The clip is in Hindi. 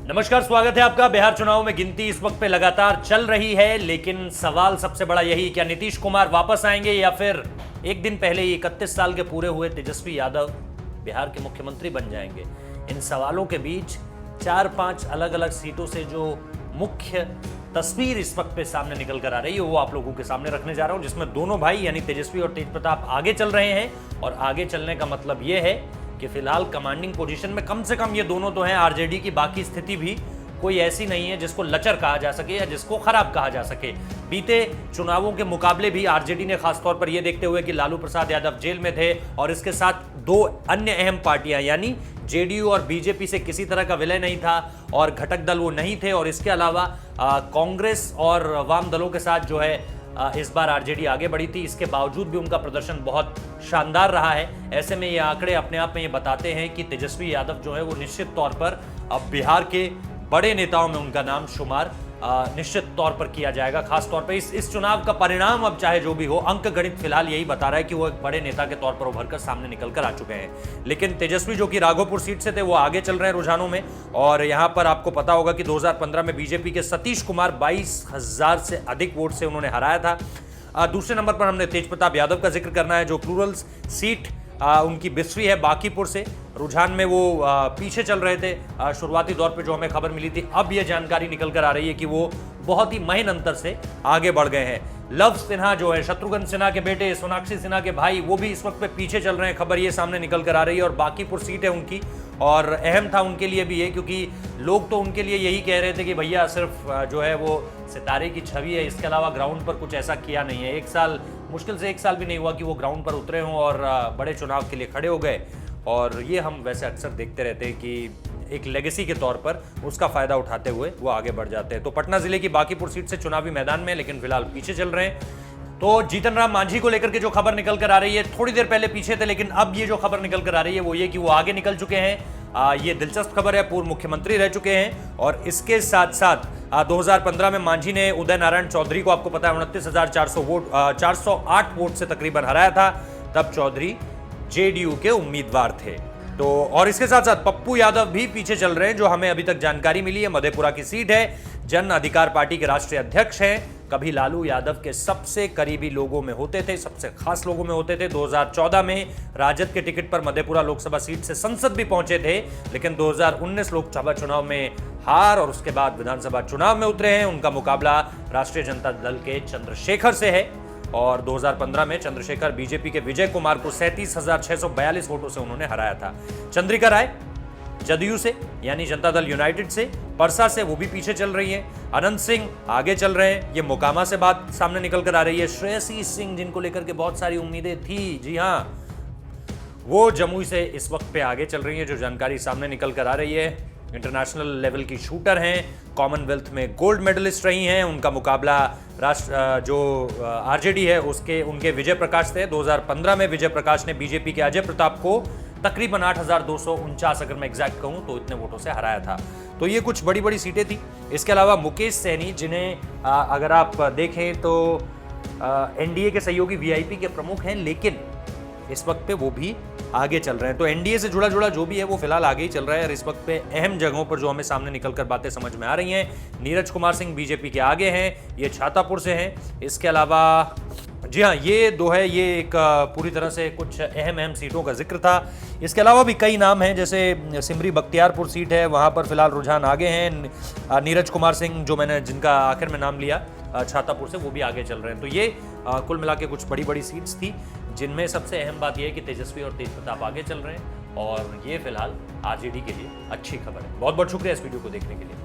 नमस्कार, स्वागत है आपका। बिहार चुनाव में गिनती इस वक्त पे लगातार चल रही है, लेकिन सवाल सबसे बड़ा यही, क्या नीतीश कुमार वापस आएंगे या फिर एक दिन पहले ही 31 साल के पूरे हुए तेजस्वी यादव बिहार के मुख्यमंत्री बन जाएंगे। इन सवालों के बीच 4-5 अलग अलग सीटों से जो मुख्य तस्वीर इस वक्त पे सामने निकल कर आ रही है वो आप लोगों के सामने रखने जा रहा हूं, जिसमें दोनों भाई यानी तेजस्वी और तेज प्रताप आगे चल रहे हैं। और आगे चलने का मतलब ये है कि फिलहाल कमांडिंग पोजीशन में कम से कम ये दोनों तो हैं। आरजेडी की बाकी स्थिति भी कोई ऐसी नहीं है जिसको लचर कहा जा सके या जिसको खराब कहा जा सके। बीते चुनावों के मुकाबले भी आरजेडी ने खासतौर पर यह देखते हुए कि लालू प्रसाद यादव जेल में थे और इसके साथ दो अन्य अहम पार्टियां यानी जेडीयू और बीजेपी से किसी तरह का विलय नहीं था और घटक दल वो नहीं थे, और इसके अलावा कांग्रेस और वाम दलों के साथ जो है इस बार आरजेडी आगे बढ़ी थी। इसके बावजूद भी उनका प्रदर्शन बहुत शानदार रहा है। ऐसे में ये आंकड़े अपने आप में ये बताते हैं कि तेजस्वी यादव जो है वो निश्चित तौर पर अब बिहार के बड़े नेताओं में उनका नाम शुमार निश्चित तौर पर किया जाएगा। खास तौर पर इस चुनाव का परिणाम अब चाहे जो भी हो, अंक गणित फिलहाल यही बता रहा है कि वो एक बड़े नेता के तौर पर उभर कर सामने निकल कर आ चुके हैं। लेकिन तेजस्वी जो कि राघोपुर सीट से थे वो आगे चल रहे हैं रुझानों में। और यहां पर आपको पता होगा कि 2015 में बीजेपी के सतीश कुमार 22,000 से अधिक वोट से उन्होंने हराया था। दूसरे नंबर पर हमने तेज प्रताप यादव का जिक्र करना है, जो प्लूरल सीट उनकी 20वीं है बांकीपुर से। रुझान में वो पीछे चल रहे थे शुरुआती दौर पे जो हमें खबर मिली थी। अब ये जानकारी निकल कर आ रही है कि वो बहुत ही महीन अंतर से आगे बढ़ गए हैं। लव सिन्हा जो है शत्रुघ्न सिन्हा के बेटे, सोनाक्षी सिन्हा के भाई, वो भी इस वक्त पे पीछे चल रहे हैं। खबर ये सामने निकल कर आ रही है। और बांकीपुर सीट है उनकी, और अहम था उनके लिए भी ये, क्योंकि लोग तो उनके लिए यही कह रहे थे कि भैया सिर्फ जो है वो सितारे की छवि है, इसके अलावा ग्राउंड पर कुछ ऐसा किया नहीं है। मुश्किल से एक साल भी नहीं हुआ कि वो ग्राउंड पर उतरे हों और बड़े चुनाव के लिए खड़े हो गए। और ये हम वैसे अक्सर देखते रहते हैं कि एक लेगेसी के तौर पर उसका फायदा उठाते हुए वो आगे बढ़ जाते हैं। तो पटना जिले की बांकीपुर सीट से चुनावी मैदान में, लेकिन फिलहाल पीछे चल रहे हैं। तो जीतन राम मांझी को लेकर के जो खबर निकल कर आ रही है, थोड़ी देर पहले पीछे थे, लेकिन अब ये जो खबर निकल कर आ रही है वो ये कि वो आगे निकल चुके हैं। ये दिलचस्प खबर है, पूर्व मुख्यमंत्री रह चुके हैं। और इसके साथ साथ 2015 में मांझी ने उदय नारायण चौधरी को, आपको पता है, 408 वोट से तकरीबन हराया था। तब चौधरी जेडीयू के उम्मीदवार थे। तो और इसके साथ साथ पप्पू यादव भी पीछे चल रहे हैं, जो हमें अभी तक जानकारी मिली है। मधेपुरा की सीट है, जन अधिकार पार्टी के राष्ट्रीय अध्यक्ष हैं। कभी लालू यादव के सबसे करीबी लोगों में होते थे, सबसे खास लोगों में होते थे। 2014 में राजद के टिकट पर मधेपुरा लोकसभा सीट से संसद भी पहुंचे थे, लेकिन 2019 लोकसभा चुनाव में हार और उसके बाद विधानसभा चुनाव में उतरे हैं। उनका मुकाबला राष्ट्रीय जनता दल के चंद्रशेखर से है। और 2015 में चंद्रशेखर बीजेपी के विजय कुमार को 37,642 वोटों से उन्होंने हराया था। चंद्रिका राय जदयू से यानी जनता दल यूनाइटेड से, परसा से, वो भी पीछे चल रही है। अनंत सिंह आगे चल रहे हैं, ये मोकामा से बात सामने निकल कर आ रही है। श्रेयसी सिंह, जिनको लेकर के बहुत सारी उम्मीदें थी, जी हां, वो जमुई से इस वक्त पे आगे चल रही है, जो जानकारी सामने निकल कर आ रही है। इंटरनेशनल लेवल की शूटर हैं, कॉमनवेल्थ में गोल्ड मेडलिस्ट रही हैं। उनका मुकाबला जो आरजेडी है उनके विजय प्रकाश से। 2015 में विजय प्रकाश ने बीजेपी के अजय प्रताप को तकरीबन 8,249, अगर मैं एग्जैक्ट कहूं तो, इतने वोटों से हराया था। तो ये कुछ बड़ी बड़ी सीटें थी। इसके अलावा मुकेश सैनी, जिन्हें अगर आप देखें तो एनडीए के सहयोगी वीआईपी के प्रमुख हैं, लेकिन इस वक्त पे वो भी आगे चल रहे हैं। तो एनडीए से जुड़ा जो भी है वो फिलहाल आगे ही चल रहा है। और इस वक्त पे अहम जगहों पर जो हमें सामने निकलकर बातें समझ में आ रही हैं, नीरज कुमार सिंह बीजेपी के आगे हैं, ये छातापुर से हैं। इसके अलावा जी हाँ, ये दो है, ये एक पूरी तरह से कुछ अहम सीटों का जिक्र था। इसके अलावा भी कई नाम हैं, जैसे सिमरी बख्तियारपुर सीट है, वहाँ पर फिलहाल रुझान आगे हैं। नीरज कुमार सिंह, जो मैंने जिनका आखिर में नाम लिया छातापुर से, वो भी आगे चल रहे हैं। तो ये कुल मिला के कुछ बड़ी बड़ी सीट्स थी, जिनमें सबसे अहम बात यह है कि तेजस्वी और तेज प्रताप आगे चल रहे हैं। और ये फिलहाल आरजेडी के लिए अच्छी खबर है। बहुत बहुत शुक्रिया इस वीडियो को देखने के लिए।